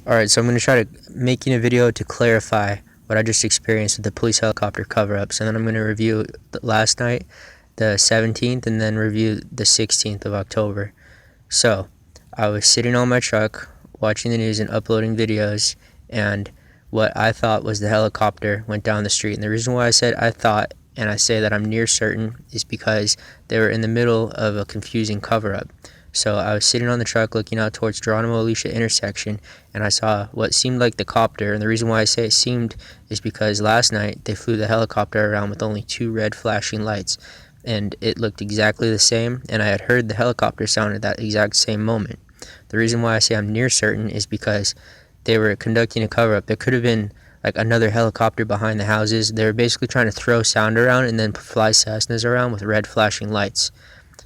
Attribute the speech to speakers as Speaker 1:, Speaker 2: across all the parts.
Speaker 1: Alright, so I'm going to try to making a video to clarify what I just experienced with the police helicopter cover-ups, and then I'm going to review last night, the 17th, and then review the 16th of October. So, I was sitting on my truck, watching the news and uploading videos, and what I thought was the helicopter went down the street. And the reason why I said I thought, and I say that I'm near certain, is because they were in the middle of a confusing cover-up. So I was sitting on the truck looking out towards Geronimo-Alicia intersection, and I saw what seemed like the copter. And the reason why I say it seemed is because last night they flew the helicopter around with only 2 red flashing lights, and it looked exactly the same, and I had heard the helicopter sound at that exact same moment. The reason why I say I'm near certain is because they were conducting a cover-up. There could have been like another helicopter behind the houses. They were basically trying to throw sound around and then fly Cessnas around with red flashing lights.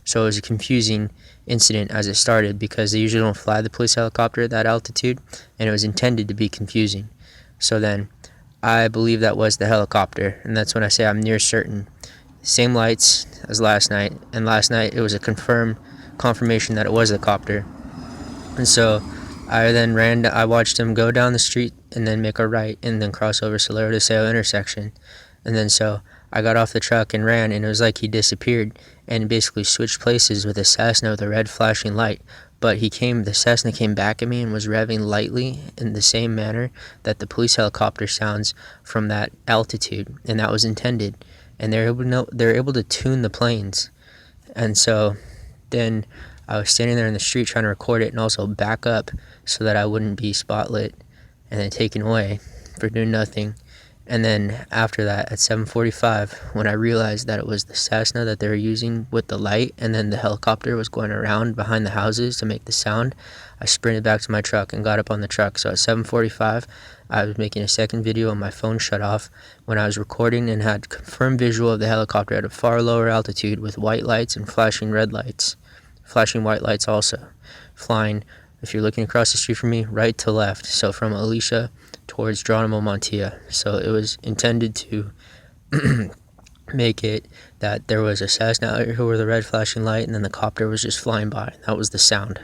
Speaker 1: So it was a confusing incident as it started because they usually don't fly the police helicopter at that altitude, and it was intended to be confusing. So then I believe that was the helicopter, and that's when I say I'm near certain. Same lights as last night, and last night it was a confirmation that it was the copter. And so I watched him go down the street and then make a right and then cross over Solero de Seo intersection. And then so I got off the truck and ran, and it was like he disappeared and basically switched places with a Cessna with a red flashing light. But the Cessna came back at me and was revving lightly in the same manner that the police helicopter sounds from that altitude, and that was intended. And they're able to tune the planes. And so then I was standing there in the street trying to record it and also back up so that I wouldn't be spotlit and then taken away for doing nothing. And then after that, at 7:45, when I realized that it was the Cessna that they were using with the light, and then the helicopter was going around behind the houses to make the sound, I sprinted back to my truck and got up on the truck. So at 7:45, I was making a second video and my phone shut off when I was recording and had confirmed visual of the helicopter at a far lower altitude with white lights and flashing red lights. Flashing white lights also. Flying, if you're looking across the street from me, right to left. So from Alicia towards Geronimo Montilla. So it was intended to make it that there was a Cessna out here with a red flashing light, and then the copter was just flying by. That was the sound.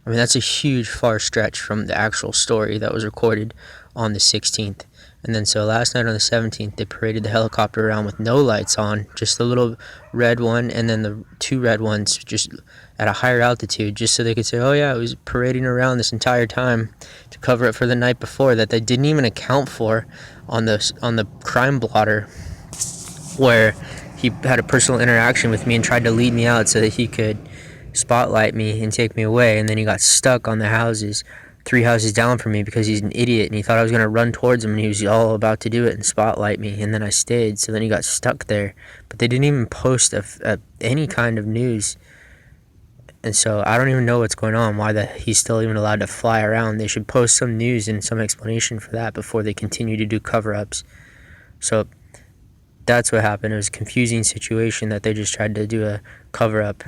Speaker 1: I mean, that's a huge far stretch from the actual story that was recorded on the 16th. And then so last night on the 17th, they paraded the helicopter around with no lights on, just the little red one and then the 2 red ones just at a higher altitude, just so they could say, oh yeah, it was parading around this entire time to cover it for the night before that they didn't even account for on the crime blotter, where he had a personal interaction with me and tried to lead me out so that he could spotlight me and take me away, and then he got stuck on the houses 3 houses down from me because he's an idiot and he thought I was going to run towards him, and he was all about to do it and spotlight me, and then I stayed, so then he got stuck there. But they didn't even post any kind of news, and so I don't even know what's going on, why he's still even allowed to fly around. They should post some news and some explanation for that before they continue to do cover-ups. So that's what happened. It was a confusing situation that they just tried to do a cover-up.